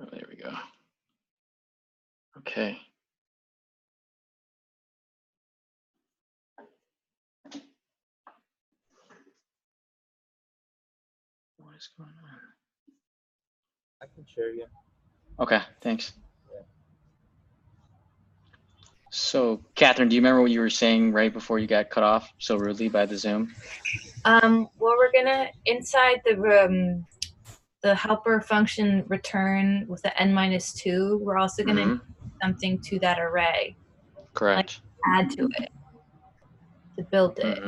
Oh, there we go. Okay. What is going on? I can share you. Okay, thanks. So, Catherine, do you remember what you were saying right before you got cut off so rudely by the Zoom? Well, we're gonna inside the helper function return with the n-2. We're also gonna do something to that array. Correct. Like add to it to build it.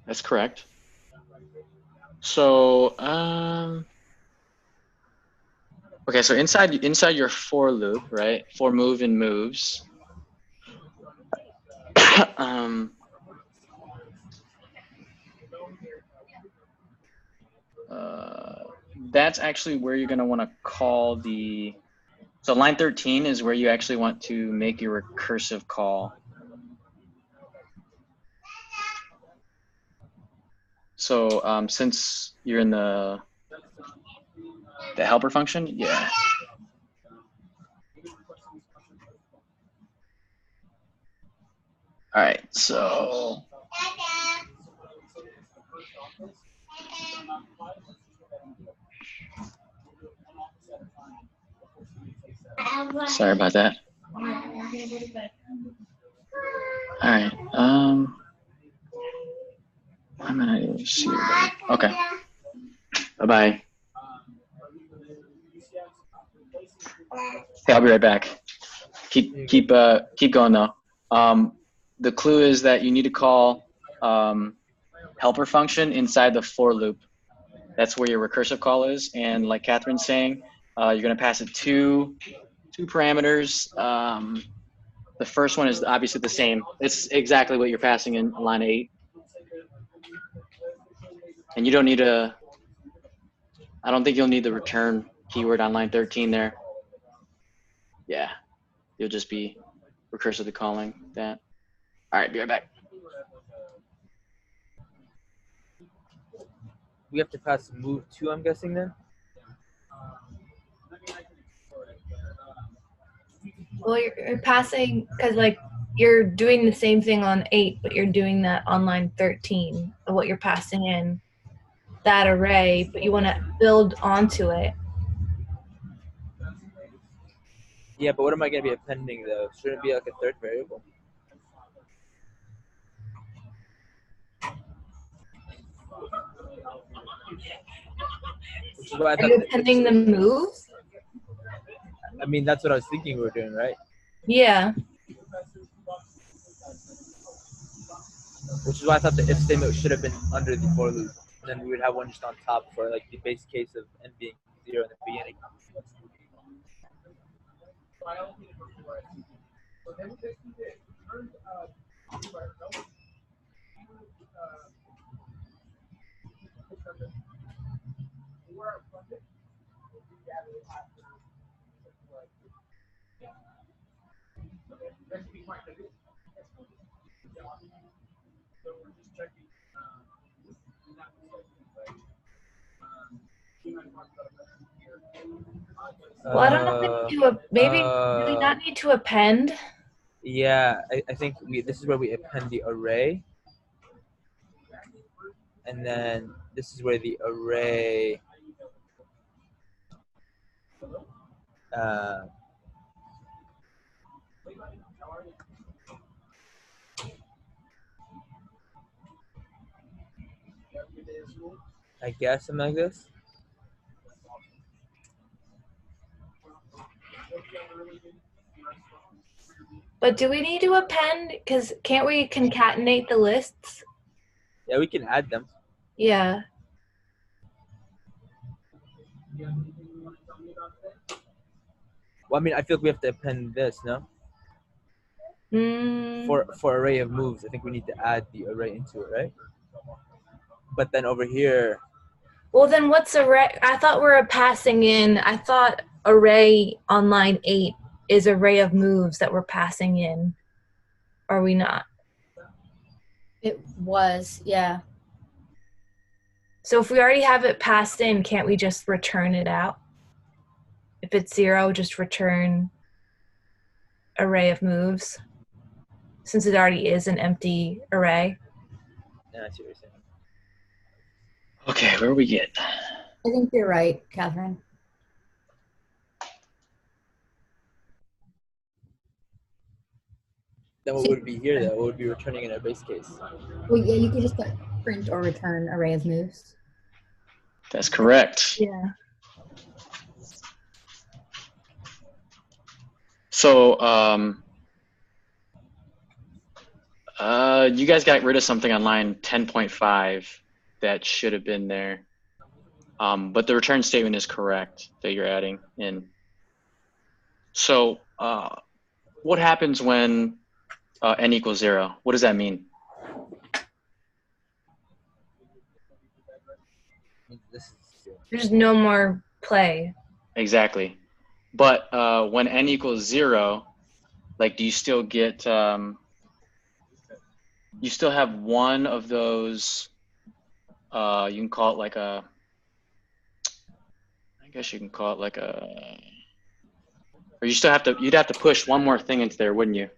That's correct. So, okay, so inside your for loop, right? For move and moves. That's actually where you're going to want to call the. So line 13 is where you actually want to make your recursive call. So since you're in the helper function, yeah. All right, so. Sorry about that. All right. I'm not able to see it. Okay. Bye-bye. Hey, I'll be right back. Keep going though. The clue is that you need to call helper function inside the for loop. That's where your recursive call is. And like Catherine's saying, you're going to pass it two parameters. The first one is obviously the same. It's exactly what you're passing in line 8. And you don't need I don't think you'll need the return keyword on line 13 there. Yeah, you'll just be recursively calling that. All right, be right back. We have to pass move 2, I'm guessing then? Well, you're passing, because like you're doing the same thing on 8, but you're doing that on line 13 of what you're passing in that array, but you want to build onto it. Yeah, but what am I going to be appending though? Shouldn't it be like a third variable? Which is why I Are you appending the move? I mean, that's what I was thinking we were doing, right? Yeah. Which is why I thought the if statement should have been under the for loop. And then we would have one just on top for like the base case of n being 0 in the beginning. Well, I don't know if maybe do we not need to append? Yeah, I think this is where we append the array. And then this is where the array I guess something like this. But do we need to append? Because can't we concatenate the lists? Yeah, we can add them. Yeah. Well, I mean, I feel like we have to append this, no? For array of moves, I think we need to add the array into it, right? But then over here. Well, then what's array? I thought we were passing in. I thought array on line 8 is array of moves that we're passing in. Are we not? It was, yeah. So if we already have it passed in, can't we just return it out? If it's 0, just return array of moves, since it already is an empty array. Yeah, I see what you're saying. Okay, where we get? I think you're right, Catherine. Then what would be here, though? What would be returning in our base case? Well, yeah, you could just put print or return array of moves. That's correct. Yeah. So, you guys got rid of something on line 10.5 that should have been there. But the return statement is correct that you're adding in. So, what happens when n equals 0? What does that mean? There's no more play. Exactly. But when n equals 0, like, do you still get, you still have one of those, you can call it like a, I guess you can call it like a, or you still have to, you'd have to push one more thing into there, wouldn't you?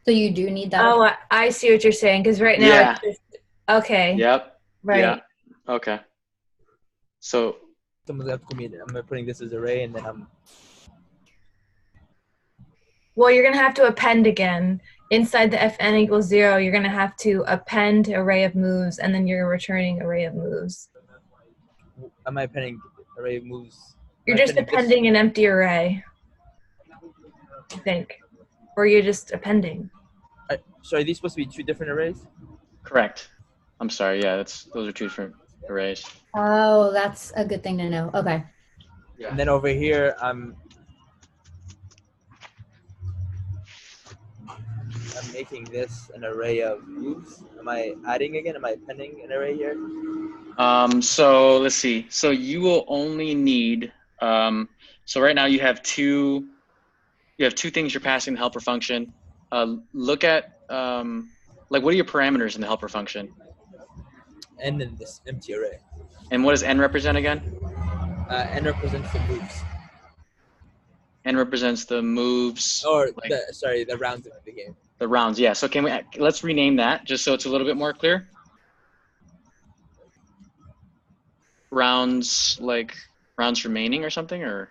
So you do need that. Oh, I see what you're saying, because right now Yeah. it's just, okay. Yep. Right. Yeah. Okay. So, Someone's have to me. I'm putting this as array, and then I'm. Well, you're going to have to append again. Inside the fn equals 0, you're going to have to append array of moves, and then you're returning array of moves. Am I appending array of moves? You're Am I just appending this? appending an empty array, I think. Or you're just appending. So are these supposed to be two different arrays? correct. I'm sorry. Yeah, those are two different arrays. Oh, that's a good thing to know. Okay. Yeah. And then over here, I'm making this an array of moves. Am I adding again? Am I appending an array here? So let's see. So you will only need, so right now you have two things you're passing the helper function. Look at, like, what are your parameters in the helper function? And then this empty array. And what does n represent again? N represents the moves. N represents the moves. Or like, the rounds of the game. the rounds. Yeah. So let's rename that just so it's a little bit more clear. Rounds, like rounds remaining or something, or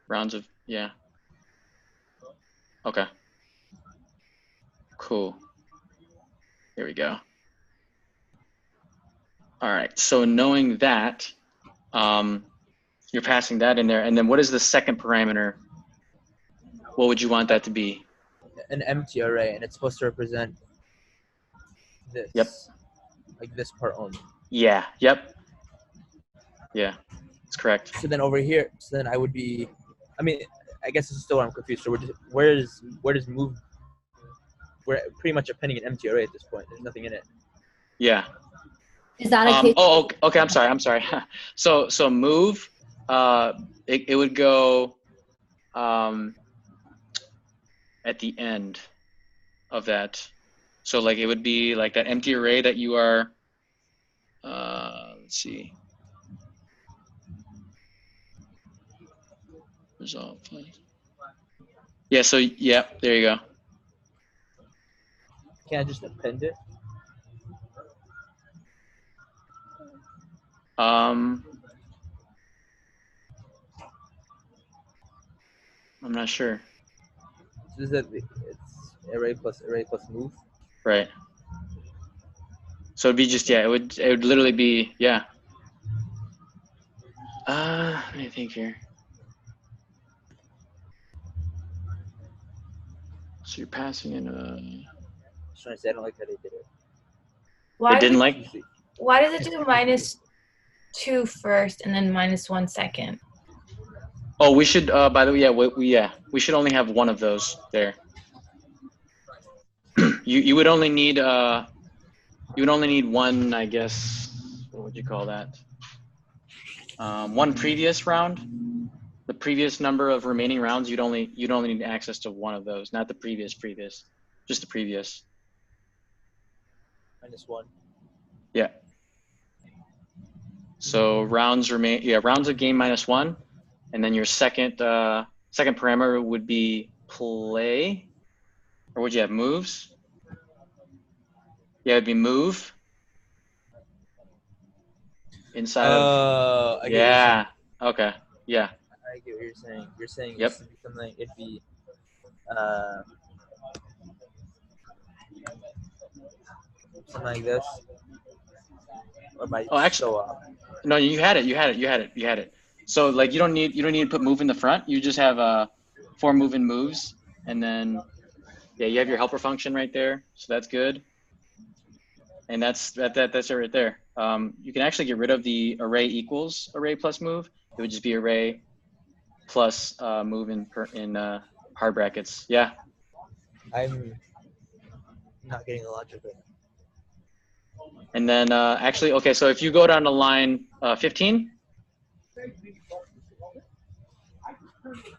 rounds of, yeah. Okay. Cool. Here we go. All right. So knowing that, you're passing that in there. And then what is the second parameter? What would you want that to be? An empty array, and it's supposed to represent this. Yep. Like this part only. Yeah. Yep. Yeah. That's correct. So then over here, then I would be, I mean, I guess this is still where I'm confused. So where does move? We're pretty much appending an empty array at this point. There's nothing in it. Yeah. Is that a case? Oh, okay. I'm sorry. So move, it would go at the end of that. So like it would be like that empty array that you are, let's see. Resolve. Yeah, so yeah, there you go. Can I just append it? I'm not sure. So is it's array plus move? Right. So it'd be just, yeah, it would literally be, yeah. Let me think here. So you're passing in a. Just trying to say I don't like how they did it. Why didn't does, like. why does it do -2 first and then -1 second? Oh, we should. By the way, we should only have one of those there. you would only need one, I guess. What would you call that? One previous round. The previous number of remaining rounds, you'd only need access to one of those, not the previous, just the previous. -1. Yeah. So rounds remain. Yeah, rounds of game -1, and then your second parameter would be play, or would you have moves? Yeah, it'd be move inside of. I get what you're saying. Yeah. Okay. Yeah. I get what you're saying. You're saying Yep. this would be something. It'd be uh, something like this. Or am I Oh, actually, so off? no, you had it. So like you don't need to put move in the front. You just have 4 move-in moves, and then yeah, you have your helper function right there. So that's good. And that's it right there. You can actually get rid of the array equals array plus move. It would just be array plus move in hard brackets. Yeah. I'm not getting the logic of it. And then actually, okay, so if you go down to line 15,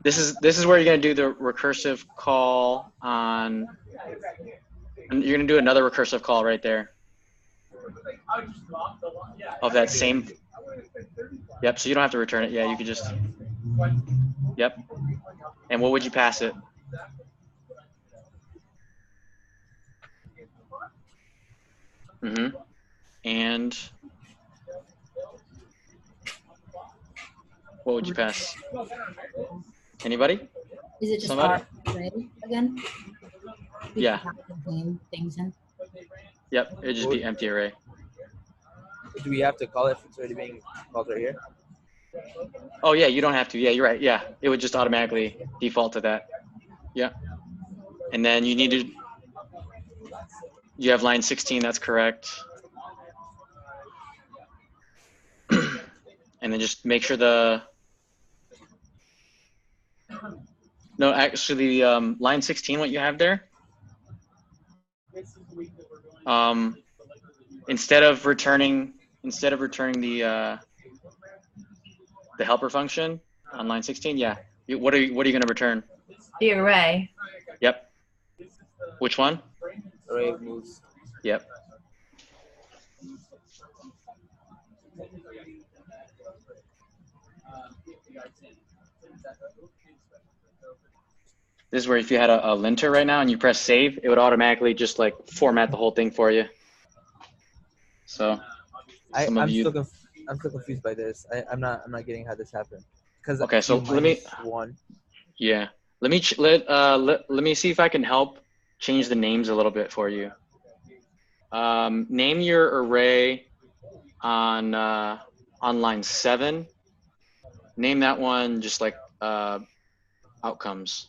this is where you're gonna do the recursive call on. And you're gonna do another recursive call right there. Of that same. Yep. So you don't have to return it. Yeah, you could just. Yep. And what would you pass it? Mm-hmm. And what would you pass? Anybody? Is it just Somebody? array again? We Yeah. have to name things in. Yep. It'd just be empty array. Do we have to call it if it's already being called right here? Oh yeah, you don't have to. Yeah, you're right. Yeah, it would just automatically default to that. Yeah. And then you need to. You have line 16. That's correct. And then just make sure the. No, actually, line 16. What you have there. Instead of returning the helper function on line 16, yeah. What are you going to return? The array. Yep. Which one? Array of moves. Yep. This is where if you had a linter right now and you press save, it would automatically just like format the whole thing for you. So I'm still confused by this. I'm not getting how this happened. Because okay, so let me. One. Yeah, let me see if I can help change the names a little bit for you. Name your array on line 7. Name that one just like outcomes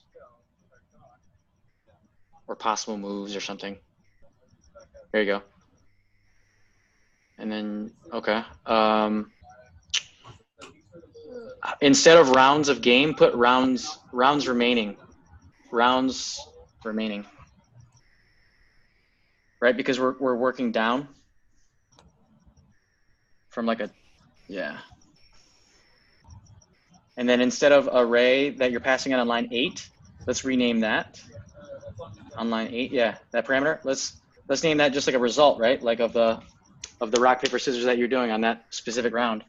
or possible moves or something. There you go. And then okay. Instead of rounds of game, put rounds remaining. Rounds remaining. Right, because we're working down from like a, yeah. And then instead of array that you're passing on line 8, let's rename that on line 8. Yeah, that parameter. Let's name that just like a result, right? Like of the rock paper scissors that you're doing on that specific round.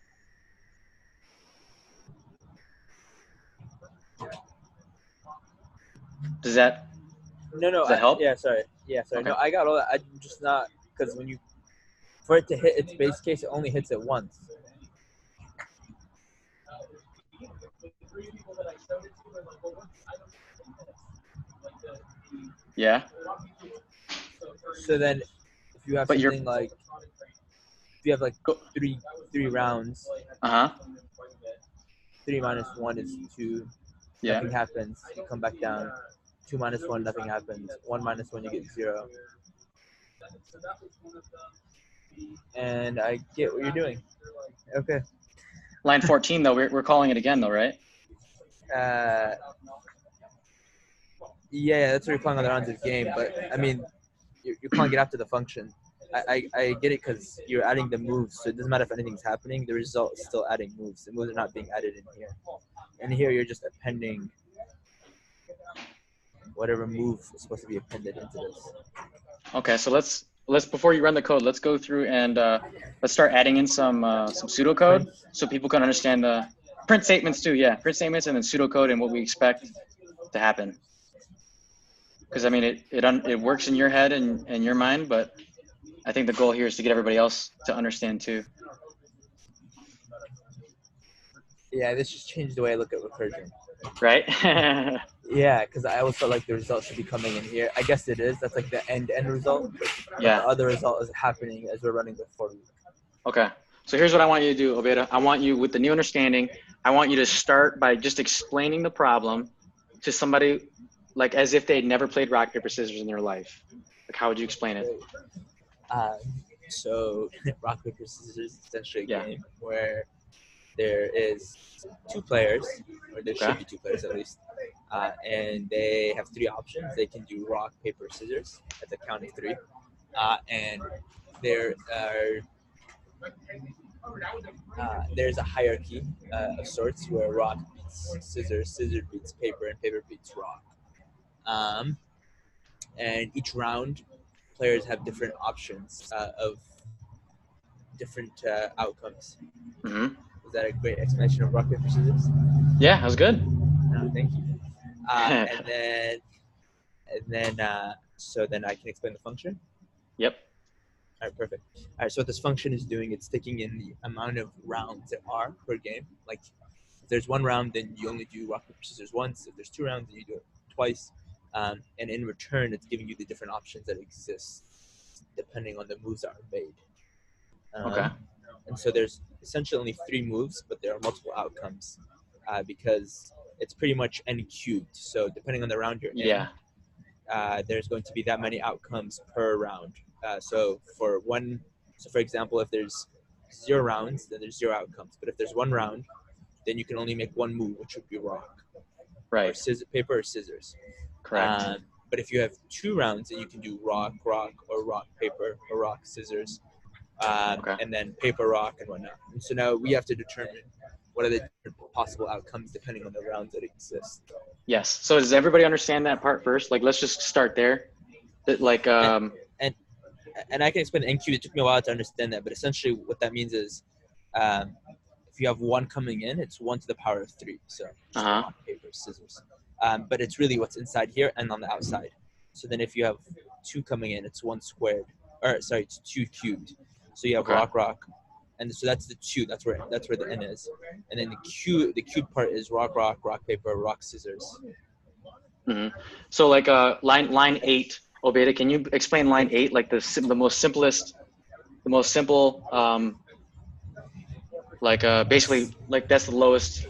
Does that? No. Does that help? Yeah, sorry. Okay. No, I got all that. I'm just not, because when you, for it to hit its base case, it only hits it once. Yeah. So then, if you have something like, if you have like three rounds. 3 minus 1 is 2. Yeah. Nothing happens. You come back down. 2 minus 1, nothing happens. 1 minus 1, you get 0. And I get what you're doing. Okay. Line 14 though, we're calling it again though, right? Yeah, that's what you're calling on the rounds of game. But I mean, you're calling it after the function. I get it because you're adding the moves, so it doesn't matter if anything's happening. The result is still adding moves. The moves are not being added in here. And here you're just appending whatever move is supposed to be appended into this. Okay, so let's before you run the code, let's go through and let's start adding in some pseudocode so people can understand the print statements too. Yeah, print statements and then pseudocode and what we expect to happen. Because I mean, it works in your head and your mind, but I think the goal here is to get everybody else to understand too. Yeah, this just changed the way I look at recursion. Right? Yeah, because I always felt like the result should be coming in here. I guess it is. That's like the end result. But Yeah. the other result is happening as we're running the for loop. Okay. So here's what I want you to do, Obeda. I want you, with the new understanding, I want you to start by just explaining the problem to somebody like as if they'd never played rock, paper, scissors in their life. Like, how would you explain it? So rock, paper, scissors is essentially a Yeah. game where there is two players, or there should be two players at least, and they have three options. They can do rock, paper, scissors at the count of three, and there are there's a hierarchy of sorts where rock beats scissors, scissors beats paper, and paper beats rock. And each round, players have different options of different outcomes. Mm-hmm. Was that a great explanation of rock, paper, scissors? Yeah, that was good. No, thank you. And then so then I can explain the function. Yep. All right, perfect. All right, so what this function is doing, it's taking in the amount of rounds there are per game. Like, if there's one round, then you only do rock, paper, scissors once. If there's two rounds, then you do it twice. And in return, it's giving you the different options that exist depending on the moves that are made. Okay. And so there's essentially only three moves, but there are multiple outcomes because it's pretty much n cubed. So depending on the round you're in, there's going to be that many outcomes per round. So for example, if there's 0 rounds, then there's 0 outcomes. But if there's 1 round, then you can only make one move, which would be rock. Right. Or paper or scissors. Correct. But if you have 2 rounds, then you can do rock, rock, or rock, paper, or rock, scissors. And then paper, rock, and whatnot. And so now we have to determine what are the possible outcomes depending on the rounds that exist. Yes. So does everybody understand that part first? Like, let's just start there. Like, and I can explain the NQ. It took me a while to understand that, but essentially what that means is if you have 1 coming in, it's 1 to the power of 3. So rock, paper, scissors. But it's really what's inside here and on the outside. So then if you have 2 coming in, it's 1 squared. Or sorry, it's 2 cubed. So you have rock, rock, and so that's the 2. That's where the n is. And then the cube part is rock, rock, rock, paper, rock, scissors. Mm-hmm. So like line 8, Obeda, can you explain line 8? Like the most simple, basically like that's the lowest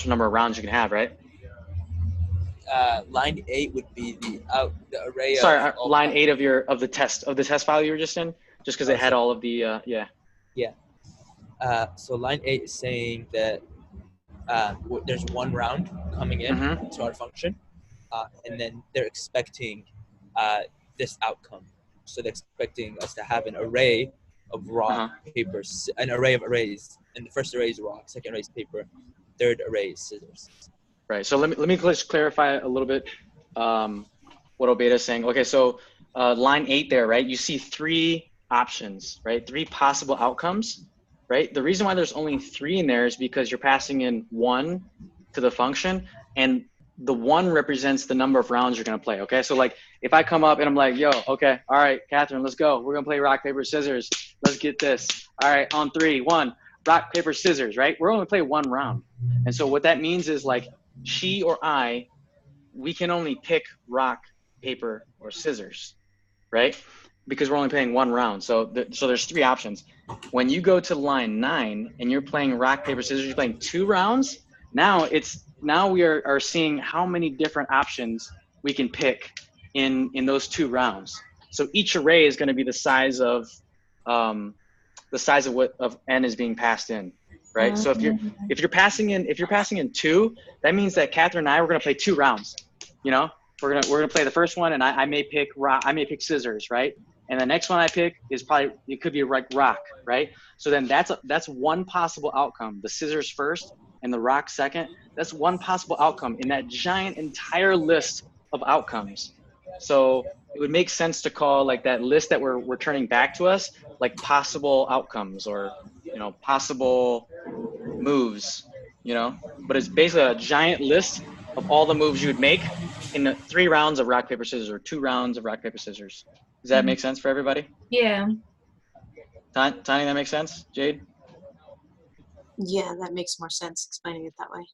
number of rounds you can have, right? Line 8 would be the array. Sorry, line 8 of the test file you were just in, just because it had all of the So line 8 is saying that there's 1 round coming in to our function, and then they're expecting this outcome. So they're expecting us to have an array of rock, paper, an array of arrays, and the first array is rock, second array is paper, third array is scissors. Right. So let me just clarify a little bit what Obeda is saying. Okay, so line 8 there, right? You see 3 options, right? 3 possible outcomes, right? The reason why there's only 3 in there is because you're passing in 1 to the function, and the 1 represents the number of rounds you're going to play, okay? So like if I come up and I'm like, yo, okay, all right, Catherine, let's go. We're going to play rock, paper, scissors. Let's get this. All right, on 3, 1, rock, paper, scissors, right? We're only play 1 round. And so what that means is like she or I, we can only pick rock, paper, or scissors, right? Because we're only playing 1 round. So there's 3 options. When you go to line 9 and you're playing rock, paper, scissors, you're playing 2 rounds. Now we are seeing how many different options we can pick in those 2 rounds. So each array is going to be the size of what of n is being passed in, right? So if you're passing in 2, that means that Catherine and I, we're going to play 2 rounds. You know, we're gonna play the first one, and I may pick scissors, right? And the next one I pick is it could be like rock, right? So then that's one possible outcome. The scissors first and the rock second. That's one possible outcome in that giant entire list of outcomes. So it would make sense to call like that list that we're returning back to us, like possible outcomes or, you know, possible moves, you know, but it's basically a giant list of all the moves you would make in the 3 rounds of rock, paper, scissors or 2 rounds of rock, paper, scissors. Does that make sense for everybody? Yeah. Tiny, that makes sense? Jade? Yeah, that makes more sense explaining it that way.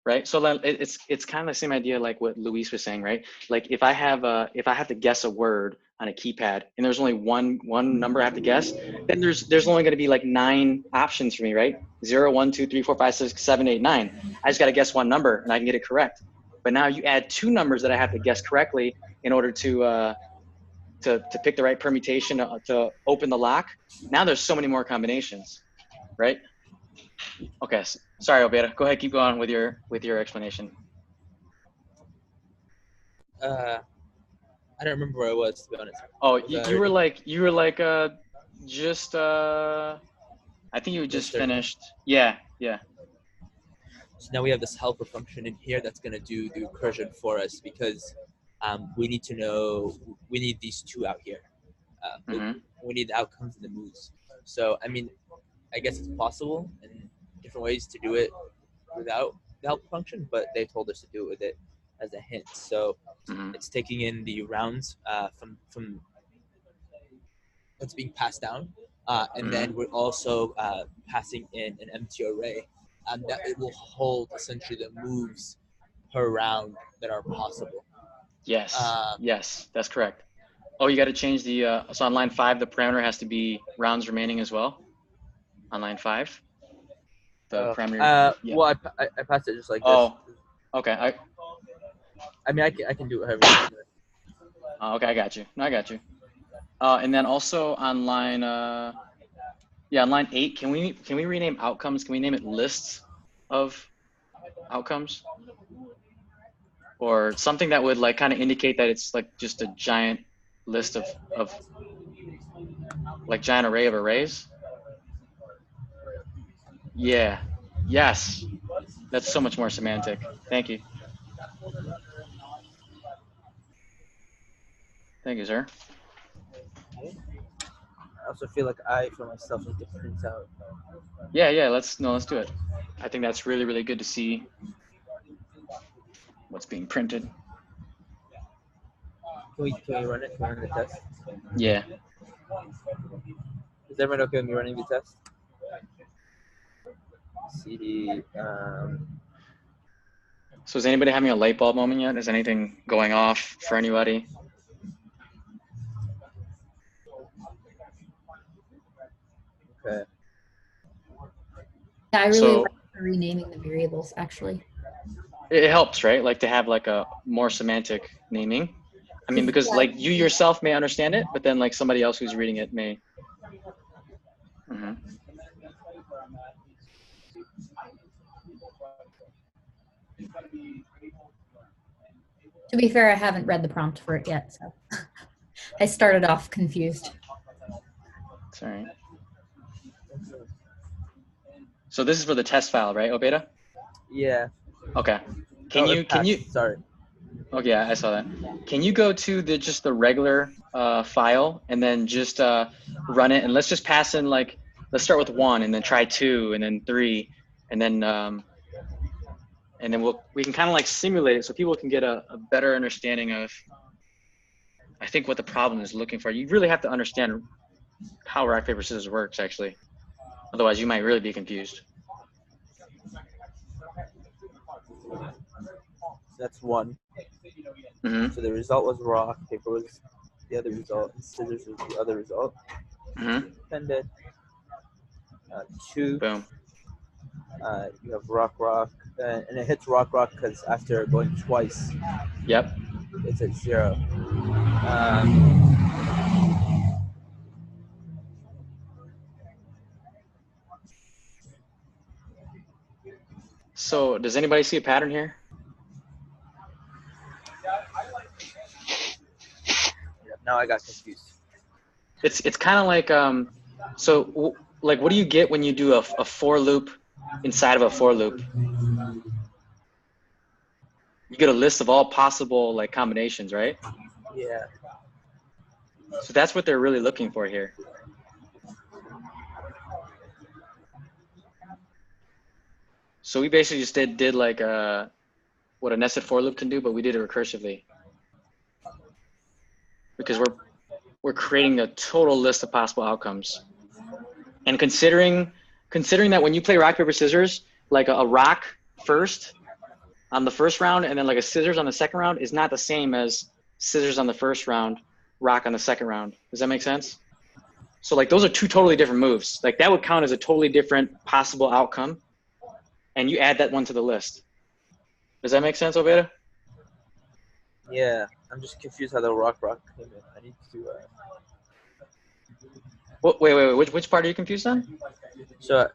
Right. So then it's kind of the same idea like what Luis was saying, right? Like if I have to guess a word on a keypad and there's only one number I have to guess, then there's only going to be like 9 options for me, right? 0, 1, 2, 3, 4, 5, 6, 7, 8, 9. I just got to guess one number and I can get it correct. But now you add 2 numbers that I have to guess correctly in order to pick the right permutation to open the lock. Now there's so many more combinations, right? Okay, sorry, Obeda. Go ahead, keep going with your explanation. I don't remember where I was, to be honest. Oh, you were like just I think you just finished. Yeah. So now we have this helper function in here that's going to do the recursion for us because we need to know, we need these 2 out here. We need the outcomes and the moves. So, I mean, I guess it's possible in different ways to do it without the helper function, but they told us to do it with it as a hint. So it's taking in the rounds from what's being passed down. And then we're also passing in an empty array that it will hold essentially the moves per round that are possible. Yes. Yes, that's correct. Oh, you got to change the so on line 5 the parameter has to be rounds remaining as well. On line 5, the parameter. Yeah. Well, I passed it just like this. Oh, okay. I mean, I can do it however you want to do it. Okay, I got you. No, I got you. And then also on line, on line 8, can we rename outcomes? Can we name it lists of outcomes, or something that would like kind of indicate that it's like just a giant list of like giant array of arrays? Yeah. Yes. That's so much more semantic. Thank you. Thank you, sir. I also feel like I, for myself, need to print out. Yeah. Let's do it. I think that's really, really good to see what's being printed. Can we run it? Can we run the test? Yeah. Is everyone okay with me running the test? CD. So is anybody having a light bulb moment yet? Is anything going off for anybody? Okay. Yeah, I really So- like renaming the variables, actually. It helps, right? Like to have like a more semantic naming. I mean, because like you yourself may understand it, but then like somebody else who's reading it may. To be fair, I haven't read the prompt for it yet, so I started off confused. It's all right. So this is for the test file, right, Obeda? Yeah. Okay. Can you? Sorry. Oh yeah, I saw that. Can you go to just the regular file and then just run it, and let's just pass in like, let's start with 1 and then try 2 and then 3 and then we can kind of like simulate it so people can get a better understanding of, I think, what the problem is looking for. You really have to understand how rock paper scissors works actually. Otherwise you might really be confused. So that's 1. Mm-hmm. So the result was rock, paper was the other result, and scissors was the other result. Mm-hmm. And then 2. Boom. You have rock, and it hits rock because after going twice, Yep. it's at 0. So does anybody see a pattern here? Now I got confused. It's kind of like so like what do you get when you do a for loop inside of a for loop? You get a list of all possible like combinations, right? Yeah. So that's what they're really looking for here. So we basically just did like what a nested for loop can do, but we did it recursively because we're creating a total list of possible outcomes. And considering that when you play rock, paper, scissors, like a rock first on the first round and then like a scissors on the second round is not the same as scissors on the first round, rock on the second round. Does that make sense? So like those are two totally different moves. Like that would count as a totally different possible outcome. And you add that one to the list. Does that make sense, Oveda? Yeah. I'm just confused how the rock came in. I need to. Wait. Which part are you confused on? So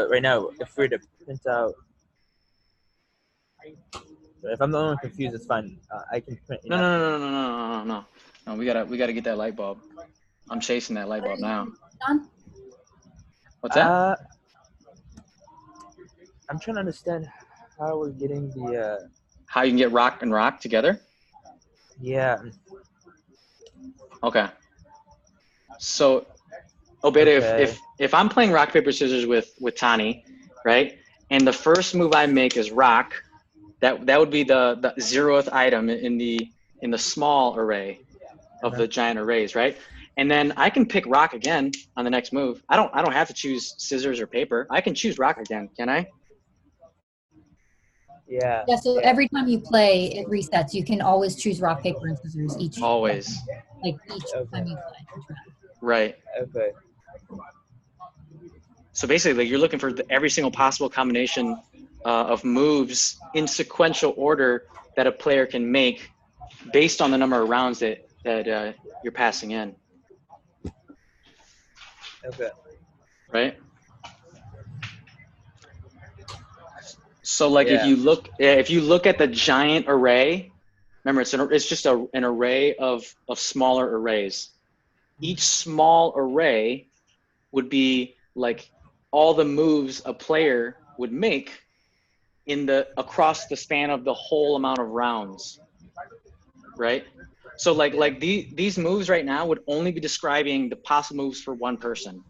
right now, if we were to print out, if I'm the only one confused, it's fine. I can print. No. We gotta get that light bulb. I'm chasing that light bulb now. John? What's that? I'm trying to understand how we're getting the. How you can get rock and rock together? Yeah. Okay. So, Obeda, Okay. if I'm playing rock paper scissors with Tani, right, and the first move I make is rock, that would be the 0th item in the small array of the giant arrays, right? And then I can pick rock again on the next move. I don't have to choose scissors or paper. I can choose rock again, can I? Yeah. Yeah, so every time you play, it resets. You can always choose rock, paper, and scissors each. Always. Like each time you play. Right. Okay. So basically, you're looking for every single possible combination of moves in sequential order that a player can make based on the number of rounds that you're passing in. Okay. Right. So like Yeah. if you look at the giant array, remember it's just an array of smaller arrays. Each small array would be like all the moves a player would make across the span of the whole amount of rounds, right? So like these moves right now would only be describing the possible moves for one person.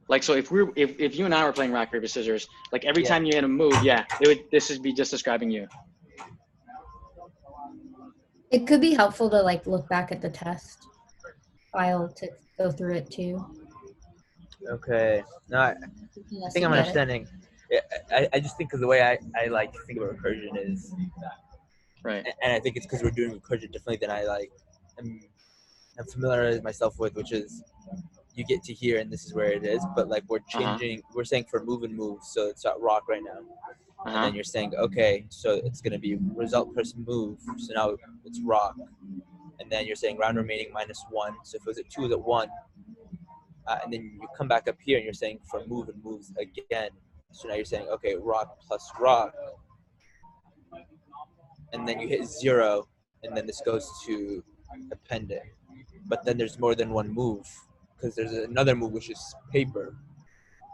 Like, so if you and I were playing rock, paper, scissors, like every time you hit a move, this would be just describing you. It could be helpful to like look back at the test file to go through it too. Okay. No, I think I'm understanding. I just think because the way I like to think about recursion is, right, and I think it's because we're doing recursion differently than I like am familiarized myself with, which is you get to here and this is where it is, but like we're changing, we're saying for move and move, so it's at rock right now, and then you're saying okay, so it's gonna be result person move, so now it's rock, and then you're saying round remaining -1, so if it was at 2, it's at 1. And then you come back up here and you're saying for move and moves again. So now you're saying, okay, rock plus rock. And then you hit 0, and then this goes to append it. But then there's more than one move because there's another move which is paper.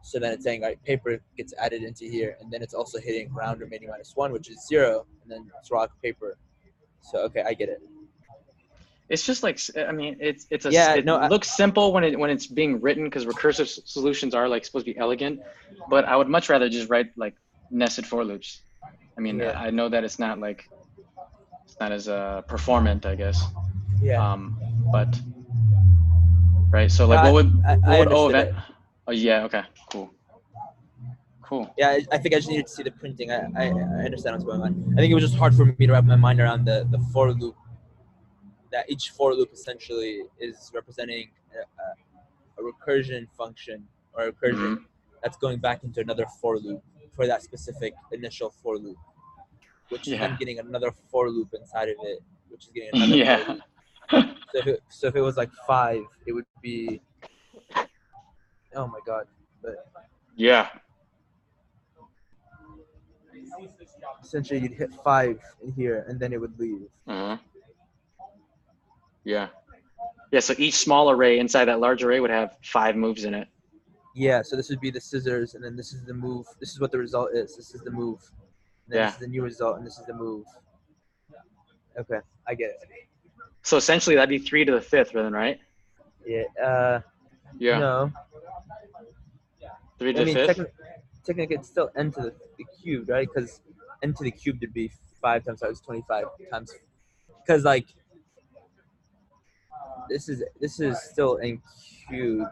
So then it's saying, all right, paper gets added into here, and then it's also hitting round remaining -1, which is 0, and then it's rock, paper. So, okay, I get it. It's just like, I mean, it looks simple when it's being written because recursive solutions are like supposed to be elegant, but I would much rather just write like nested for loops. I mean, I know that it's not as performant, I guess. Yeah. But right. So like, what would event? Oh yeah. Okay. Cool. Yeah, I think I just needed to see the printing. I understand what's going on. I think it was just hard for me to wrap my mind around the for loop. That each for loop essentially is representing a recursion function or a recursion that's going back into another for loop for that specific initial for loop, which is then getting another for loop inside of it, which is getting another for loop. So if it was like 5, it would be, oh my god, but essentially you'd hit 5 in here and then it would leave. Yeah, so each small array inside that large array would have 5 moves in it. Yeah, so this would be the scissors, and then this is the move. This is what the result is. This is the move. And then this is the new result, and this is the move. Okay, I get it. So essentially, that'd be 3 to the 5th, then, right? Yeah. Yeah. No. 3 to I the mean, 5th. technically, it's still n to the cubed, right? Because n to the cubed would be 5 times 5 is 25 times. Because like this is still n cubed,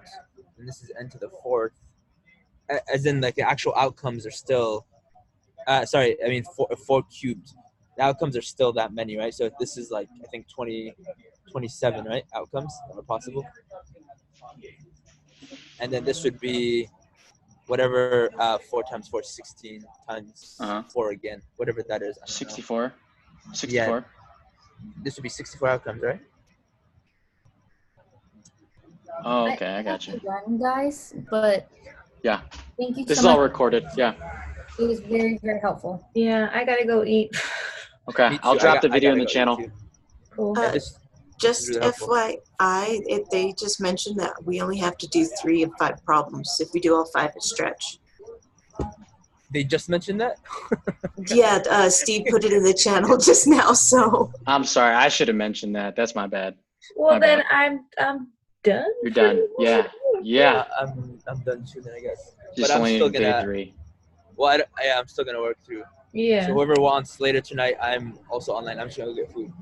and this is n to the 4th. As in, like the actual outcomes are still. Sorry, I mean 4 cubed. The outcomes are still that many, right? So this is like I think 27, right? Outcomes that are possible. And then this would be whatever 4 times 4 is 16 times 4 again, whatever that is. I don't know. 64. 64. Yeah, this would be 64 outcomes, right? Oh, okay, I got have you. to run, guys, but Yeah, thank you this so is all much. recorded. Yeah. It was very, very helpful. Yeah, I gotta go eat. Okay, Me I'll too. drop the I video in gotta the go eat channel. too. Cool. Yeah, Uh, this is Just really helpful. FYI, they just mentioned that we only have to do 3 of 5 problems. If we do all 5, it's stretch. They just mentioned that? Yeah, Steve put it in the channel just now, so. I'm sorry, I should have mentioned that. That's my bad. Well, My then bad. I'm done. You're done. Yeah. Yeah. I'm done too then, I guess. Just But I'm only still in day gonna. 3. Well, I'm still gonna work through. Yeah. So whoever wants later tonight, I'm also online. I'm just gonna go get food.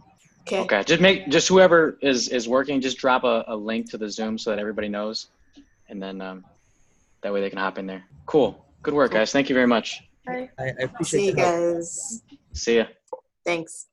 Okay. Okay. Just whoever is working, just drop a link to the Zoom so that everybody knows, and then that way they can hop in there. Cool. Good work, guys. Thank you very much. Bye. I appreciate See you the help. guys. See ya. Thanks.